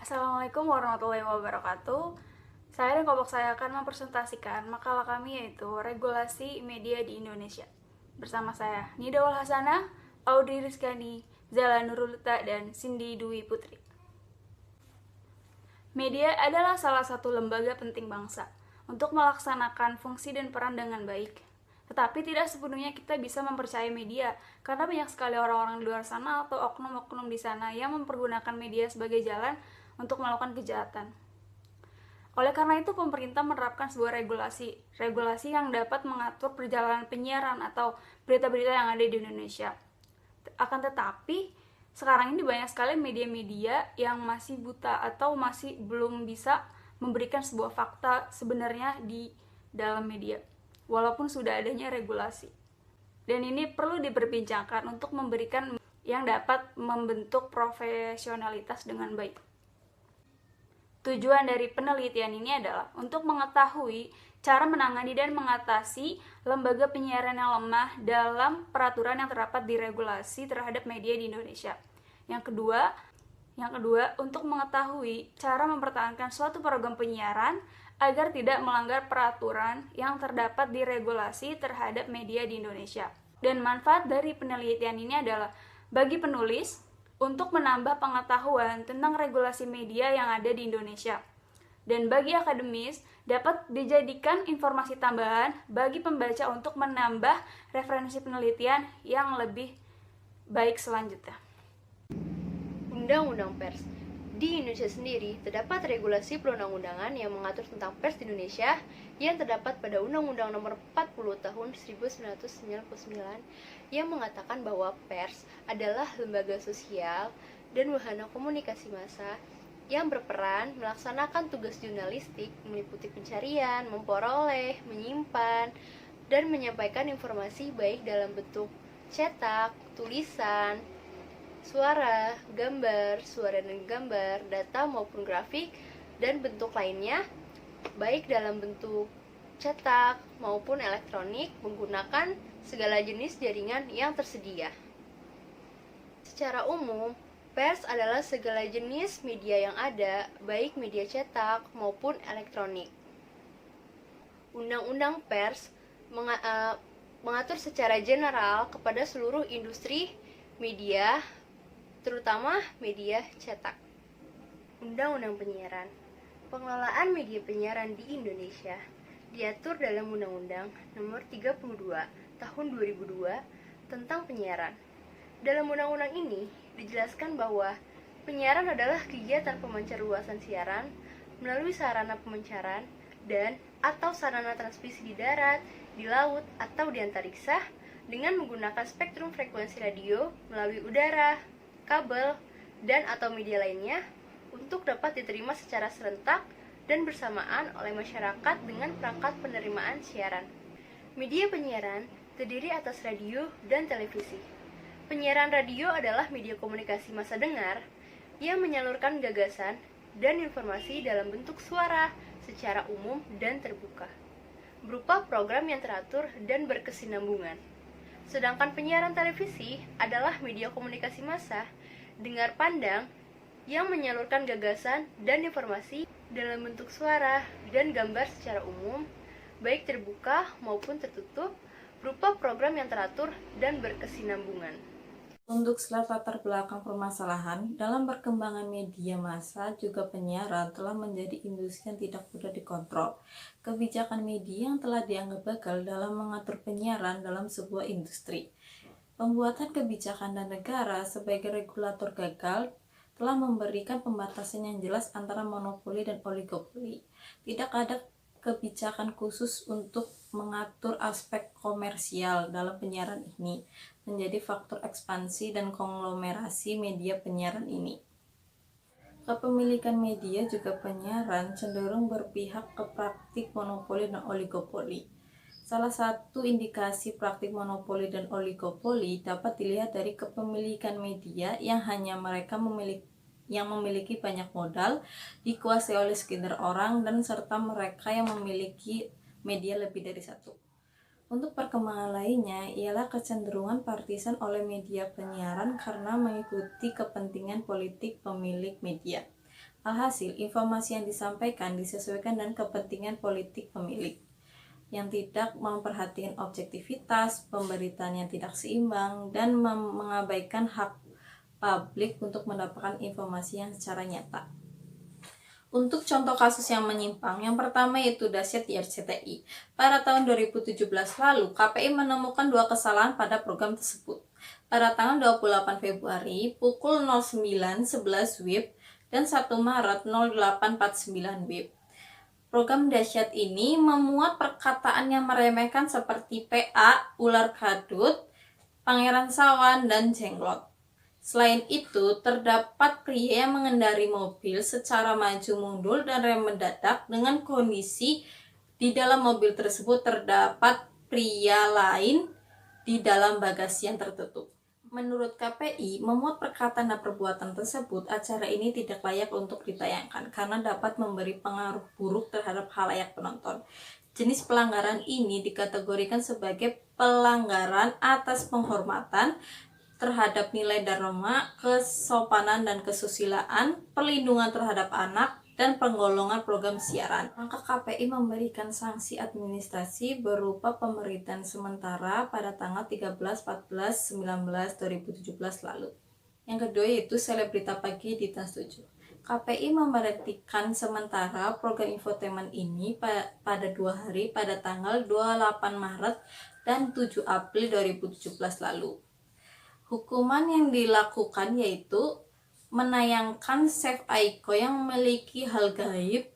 Assalamualaikum warahmatullahi wabarakatuh. Saya dan kelompok saya akan mempresentasikan makalah kami yaitu Regulasi Media di Indonesia. Bersama saya Nida Walhasana, Audrey Rizkani, Zala Nurulita, dan Cindy Dwi Putri. Media adalah salah satu lembaga penting bangsa untuk melaksanakan fungsi dan peran dengan baik. Tetapi tidak sepenuhnya kita bisa mempercayai media, karena banyak sekali orang-orang di luar sana atau oknum-oknum di sana yang mempergunakan media sebagai jalan untuk melakukan kejahatan. Oleh karena itu, pemerintah menerapkan sebuah regulasi yang dapat mengatur perjalanan penyiaran atau berita-berita yang ada di Indonesia. Akan tetapi, sekarang ini banyak sekali media-media yang masih buta atau masih belum bisa memberikan sebuah fakta sebenarnya di dalam media, walaupun sudah adanya regulasi. Dan ini perlu diperbincangkan untuk memberikan yang dapat membentuk profesionalitas dengan baik. Tujuan dari penelitian ini adalah untuk mengetahui cara menangani dan mengatasi lembaga penyiaran yang lemah dalam peraturan yang terdapat di regulasi terhadap media di Indonesia. Yang kedua, untuk mengetahui cara mempertahankan suatu program penyiaran agar tidak melanggar peraturan yang terdapat di regulasi terhadap media di Indonesia. Dan manfaat dari penelitian ini adalah bagi penulis untuk menambah pengetahuan tentang regulasi media yang ada di Indonesia. Dan bagi akademis, dapat dijadikan informasi tambahan bagi pembaca untuk menambah referensi penelitian yang lebih baik selanjutnya. Undang-Undang Pers. Di Indonesia sendiri, terdapat regulasi perundang-undangan yang mengatur tentang pers di Indonesia yang terdapat pada Undang-Undang Nomor 40 Tahun 1999 yang mengatakan bahwa pers adalah lembaga sosial dan wahana komunikasi massa yang berperan melaksanakan tugas jurnalistik meliputi pencarian, memperoleh, menyimpan, dan menyampaikan informasi baik dalam bentuk cetak, tulisan, suara dan gambar, data maupun grafik, dan bentuk lainnya, baik dalam bentuk cetak maupun elektronik, menggunakan segala jenis jaringan yang tersedia. Secara umum, pers adalah segala jenis media yang ada, baik media cetak maupun elektronik. Undang-Undang Pers mengatur secara general kepada seluruh industri media, terutama media cetak. Undang-Undang Penyiaran. Pengelolaan media penyiaran di Indonesia diatur dalam Undang-Undang Nomor 32 Tahun 2002 tentang penyiaran. Dalam undang-undang ini dijelaskan bahwa penyiaran adalah kegiatan pemancar luasan siaran melalui sarana pemancaran dan atau sarana transmisi di darat, di laut, atau di antariksa dengan menggunakan spektrum frekuensi radio melalui udara, kabel, dan atau media lainnya untuk dapat diterima secara serentak dan bersamaan oleh masyarakat dengan perangkat penerimaan siaran. Media penyiaran terdiri atas radio dan televisi. Penyiaran radio adalah media komunikasi massa dengar yang menyalurkan gagasan dan informasi dalam bentuk suara secara umum dan terbuka, berupa program yang teratur dan berkesinambungan. Sedangkan penyiaran televisi adalah media komunikasi massa dengar pandang yang menyalurkan gagasan dan informasi dalam bentuk suara dan gambar secara umum, baik terbuka maupun tertutup, berupa program yang teratur dan berkesinambungan. Untuk slide latar belakang permasalahan, dalam perkembangan media massa juga penyiaran telah menjadi industri yang tidak mudah dikontrol. Kebijakan media yang telah dianggap gagal dalam mengatur penyiaran dalam sebuah industri. Pembuatan kebijakan dan negara sebagai regulator gagal telah memberikan pembatasan yang jelas antara monopoli dan oligopoli. Tidak ada kebijakan khusus untuk mengatur aspek komersial dalam penyiaran ini, menjadi faktor ekspansi dan konglomerasi media penyiaran ini. Kepemilikan media juga penyiaran cenderung berpihak ke praktik monopoli dan oligopoli. Salah satu indikasi praktik monopoli dan oligopoli dapat dilihat dari kepemilikan media yang hanya mereka memiliki banyak modal, dikuasai oleh segelintir orang, dan serta mereka yang memiliki media lebih dari satu. Untuk perkembangan lainnya ialah kecenderungan partisan oleh media penyiaran karena mengikuti kepentingan politik pemilik media. Alhasil, informasi yang disampaikan disesuaikan dengan kepentingan politik pemilik yang tidak memperhatikan objektivitas, pemberitaan yang tidak seimbang, dan mengabaikan hak publik untuk mendapatkan informasi yang secara nyata. Untuk contoh kasus yang menyimpang, yang pertama yaitu dahsyat di RCTI. Pada tahun 2017 lalu, KPI menemukan 2 kesalahan pada program tersebut. Pada tanggal 28 Februari, pukul 09.11 WIB dan 1 Maret 08.49 WIB. Program dahsyat ini memuat perkataan yang meremehkan seperti PA, ular kadut, pangeran sawan, dan jenglot. Selain itu, terdapat pria yang mengendarai mobil secara maju mundur dan rem mendadak dengan kondisi di dalam mobil tersebut terdapat pria lain di dalam bagasi yang tertutup. Menurut KPI, memuat perkataan dan perbuatan tersebut, acara ini tidak layak untuk ditayangkan karena dapat memberi pengaruh buruk terhadap khalayak penonton. Jenis pelanggaran ini dikategorikan sebagai pelanggaran atas penghormatan terhadap nilai dharma, kesopanan dan kesusilaan, perlindungan terhadap anak, dan penggolongan program siaran. Maka KPI memberikan sanksi administrasi berupa pemberhentian sementara pada tanggal 13, 14, 19, 2017 lalu. Yang kedua yaitu selebrita pagi di Trans 7. KPI memberhentikan sementara program infotainment ini pada 2 hari pada tanggal 28 Maret dan 7 April 2017 lalu. Hukuman yang dilakukan yaitu menayangkan Chef Aiko yang memiliki hal gaib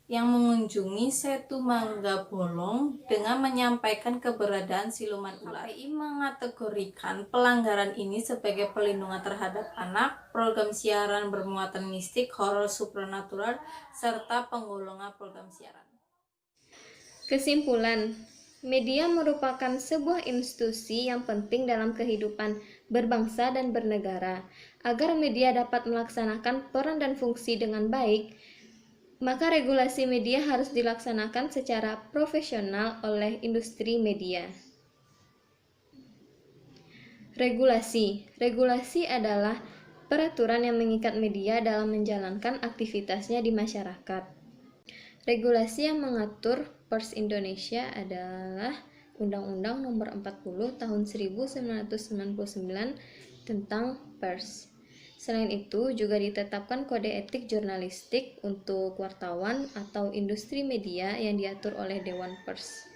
yang mengunjungi Setu Mangga Bolong dengan menyampaikan keberadaan siluman ular. KPI mengategorikan pelanggaran ini sebagai pelindungan terhadap anak, program siaran bermuatan mistik, horor supranatural, serta penggolongan program siaran. Kesimpulan, media merupakan sebuah institusi yang penting dalam kehidupan berbangsa dan bernegara. Agar media dapat melaksanakan peran dan fungsi dengan baik, maka regulasi media harus dilaksanakan secara profesional oleh industri media. Regulasi adalah peraturan yang mengikat media dalam menjalankan aktivitasnya di masyarakat. Regulasi yang mengatur pers Indonesia adalah Undang-Undang Nomor 40 Tahun 1999 tentang pers. Selain itu, juga ditetapkan kode etik jurnalistik untuk wartawan atau industri media yang diatur oleh Dewan Pers.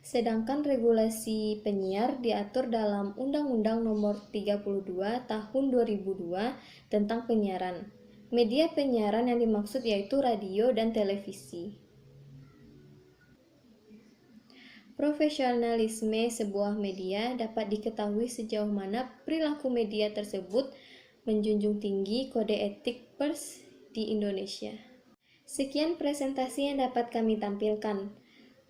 Sedangkan regulasi penyiar diatur dalam Undang-Undang Nomor 32 Tahun 2002 tentang penyiaran. Media penyiaran yang dimaksud yaitu radio dan televisi. Profesionalisme sebuah media dapat diketahui sejauh mana perilaku media tersebut menjunjung tinggi kode etik pers di Indonesia. Sekian presentasi yang dapat kami tampilkan.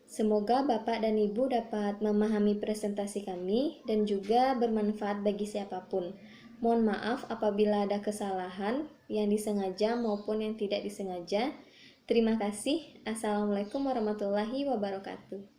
Semoga Bapak dan Ibu dapat memahami presentasi kami dan juga bermanfaat bagi siapapun. Mohon maaf apabila ada kesalahan yang disengaja maupun yang tidak disengaja. Terima kasih. Assalamualaikum warahmatullahi wabarakatuh.